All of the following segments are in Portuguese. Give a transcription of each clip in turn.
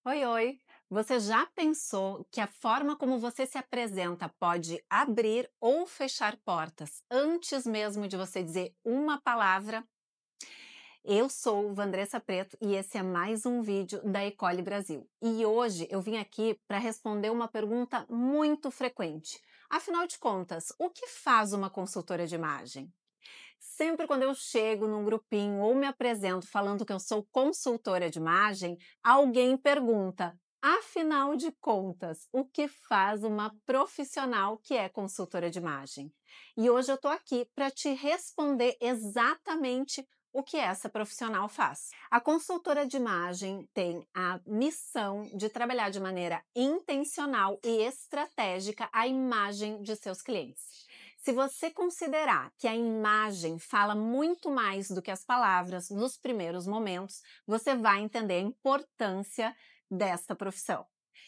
Oi, oi! Você já pensou que a forma como você se apresenta pode abrir ou fechar portas antes mesmo de você dizer uma palavra? Eu sou Vandressa Preto e esse é mais um vídeo da Ecole Brasil. E hoje eu vim aqui para responder uma pergunta muito frequente. Afinal de contas, o que faz uma consultora de imagem? Sempre quando eu chego num grupinho ou me apresento falando que eu sou consultora de imagem, alguém pergunta: afinal de contas, o que faz uma profissional que é consultora de imagem? E hoje eu estou aqui para te responder exatamente o que essa profissional faz. A consultora de imagem tem a missão de trabalhar de maneira intencional e estratégica a imagem de seus clientes. Se você considerar que a imagem fala muito mais do que as palavras nos primeiros momentos, você vai entender a importância desta profissão.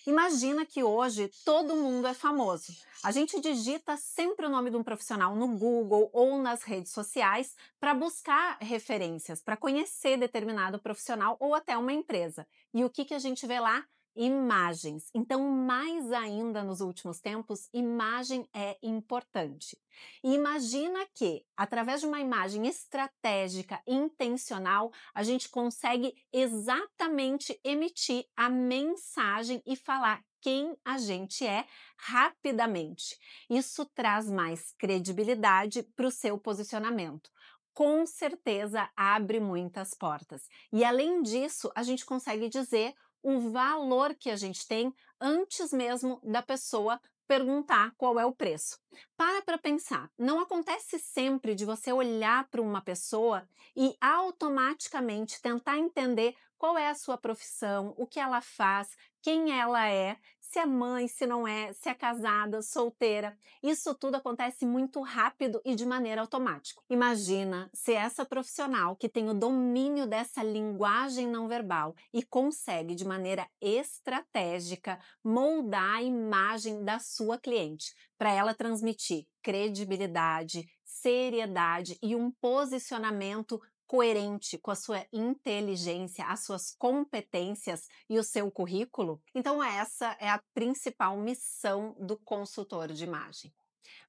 Imagina que hoje todo mundo é famoso. A gente digita sempre o nome de um profissional no Google ou nas redes sociais para buscar referências, para conhecer determinado profissional ou até uma empresa. E o que a gente vê lá? Imagens. Então, mais ainda nos últimos tempos, imagem é importante. E imagina que, através de uma imagem estratégica e intencional, a gente consegue exatamente emitir a mensagem e falar quem a gente é rapidamente. Isso traz mais credibilidade para o seu posicionamento. Com certeza abre muitas portas. E além disso, a gente consegue dizer o valor que a gente tem antes mesmo da pessoa perguntar qual é o preço. Para pensar, não acontece sempre de você olhar para uma pessoa e automaticamente tentar entender qual é a sua profissão, o que ela faz, quem ela é, se é mãe, se não é, se é casada, solteira. Isso tudo acontece muito rápido e de maneira automática. Imagina se essa profissional que tem o domínio dessa linguagem não verbal e consegue de maneira estratégica moldar a imagem da sua cliente para ela transmitir credibilidade, seriedade e um posicionamento coerente com a sua inteligência, as suas competências e o seu currículo. Então essa é a principal missão do consultor de imagem.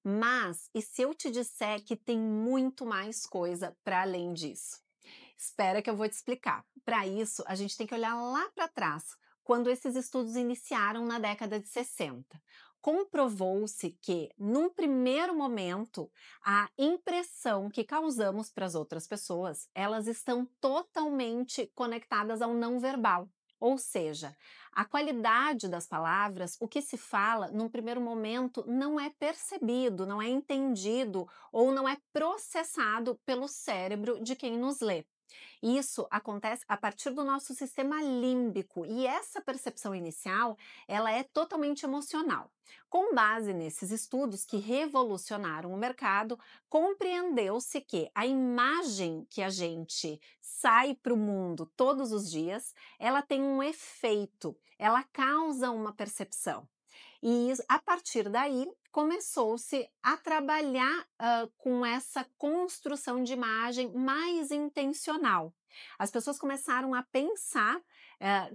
Mas e se eu te disser que tem muito mais coisa para além disso? Espera que eu vou te explicar. Para isso, a gente tem que olhar lá para trás, quando esses estudos iniciaram na década de 60. Comprovou-se que, num primeiro momento, a impressão que causamos para as outras pessoas, elas estão totalmente conectadas ao não verbal. Ou seja, a qualidade das palavras, o que se fala, num primeiro momento, não é percebido, não é entendido ou não é processado pelo cérebro de quem nos lê. Isso acontece a partir do nosso sistema límbico e essa percepção inicial, ela é totalmente emocional. Com base nesses estudos que revolucionaram o mercado, compreendeu-se que a imagem que a gente sai para o mundo todos os dias, ela tem um efeito, ela causa uma percepção. E a partir daí começou-se a trabalhar com essa construção de imagem mais intencional. As pessoas começaram a pensar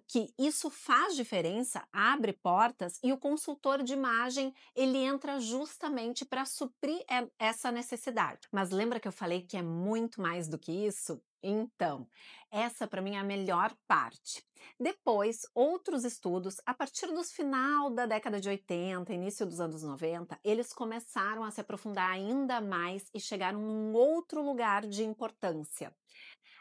que isso faz diferença, abre portas, e o consultor de imagem ele entra justamente para suprir essa necessidade. Mas lembra que eu falei que é muito mais do que isso? Então, essa para mim é a melhor parte. Depois, outros estudos, a partir dos final da década de 80, início dos anos 90, eles começaram a se aprofundar ainda mais e chegaram num outro lugar de importância.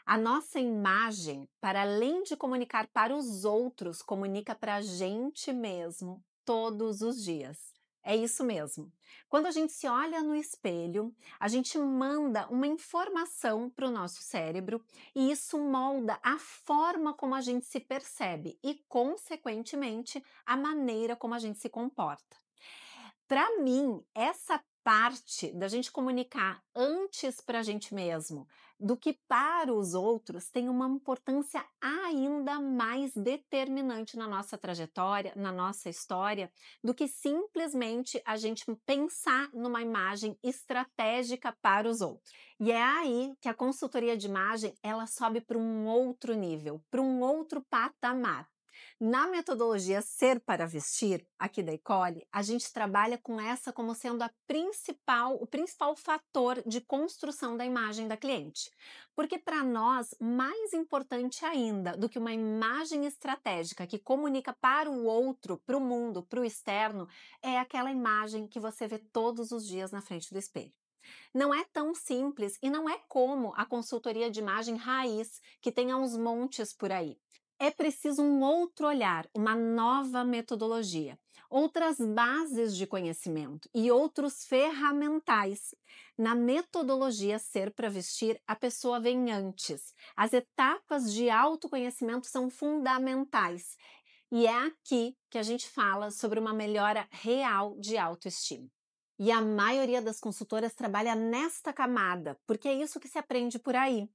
A nossa imagem, para além de comunicar para os outros, comunica para a gente mesmo todos os dias. É isso mesmo. Quando a gente se olha no espelho, a gente manda uma informação para o nosso cérebro e isso molda a forma como a gente se percebe e, consequentemente, a maneira como a gente se comporta. Para mim, essa parte da gente comunicar antes para a gente mesmo do que para os outros tem uma importância ainda mais determinante na nossa trajetória, na nossa história, do que simplesmente a gente pensar numa imagem estratégica para os outros. E é aí que a consultoria de imagem ela sobe para um outro nível, para um outro patamar. Na metodologia Ser para Vestir, aqui da Ecole, a gente trabalha com essa como sendo o principal fator de construção da imagem da cliente. Porque para nós, mais importante ainda do que uma imagem estratégica que comunica para o outro, para o mundo, para o externo, é aquela imagem que você vê todos os dias na frente do espelho. Não é tão simples e não é como a consultoria de imagem raiz, que tem aos montes por aí. É preciso um outro olhar, uma nova metodologia, outras bases de conhecimento e outros ferramentais. Na metodologia Ser para Vestir, a pessoa vem antes. As etapas de autoconhecimento são fundamentais. E é aqui que a gente fala sobre uma melhora real de autoestima. E a maioria das consultoras trabalha nesta camada, porque é isso que se aprende por aí.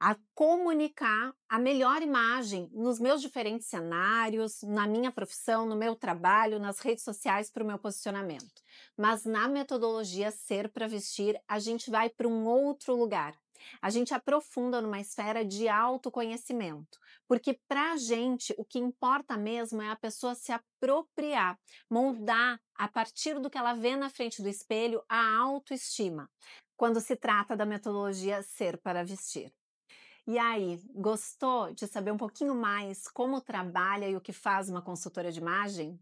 A comunicar a melhor imagem nos meus diferentes cenários, na minha profissão, no meu trabalho, nas redes sociais para o meu posicionamento. Mas na metodologia Ser para Vestir, a gente vai para um outro lugar. A gente aprofunda numa esfera de autoconhecimento, porque para a gente o que importa mesmo é a pessoa se apropriar, moldar a partir do que ela vê na frente do espelho a autoestima, quando se trata da metodologia Ser para Vestir. E aí, gostou de saber um pouquinho mais como trabalha e o que faz uma consultora de imagem?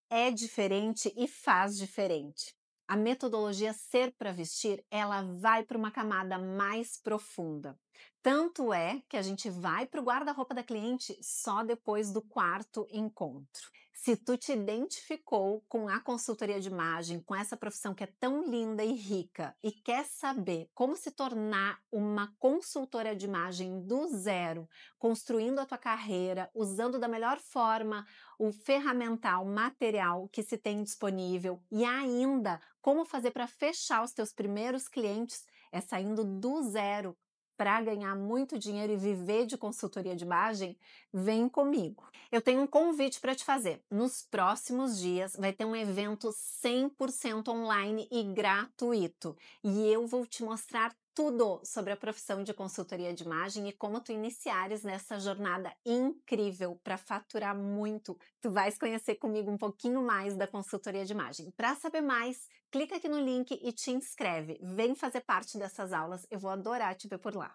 É diferente e faz diferente. A metodologia Ser para Vestir, ela vai para uma camada mais profunda. Tanto é que a gente vai para o guarda-roupa da cliente só depois do quarto encontro. Se tu te identificou com a consultoria de imagem, com essa profissão que é tão linda e rica e quer saber como se tornar uma consultora de imagem do zero, construindo a tua carreira, usando da melhor forma o ferramental, material que se tem disponível e ainda como fazer para fechar os teus primeiros clientes, é saindo do zero para ganhar muito dinheiro e viver de consultoria de imagem, vem comigo. Eu tenho um convite para te fazer. Nos próximos dias vai ter um evento 100% online e gratuito. E eu vou te mostrar tudo sobre a profissão de consultoria de imagem e como tu iniciares nessa jornada incrível para faturar muito. Tu vais conhecer comigo um pouquinho mais da consultoria de imagem. Para saber mais, clica aqui no link e te inscreve. Vem fazer parte dessas aulas, eu vou adorar te ver por lá.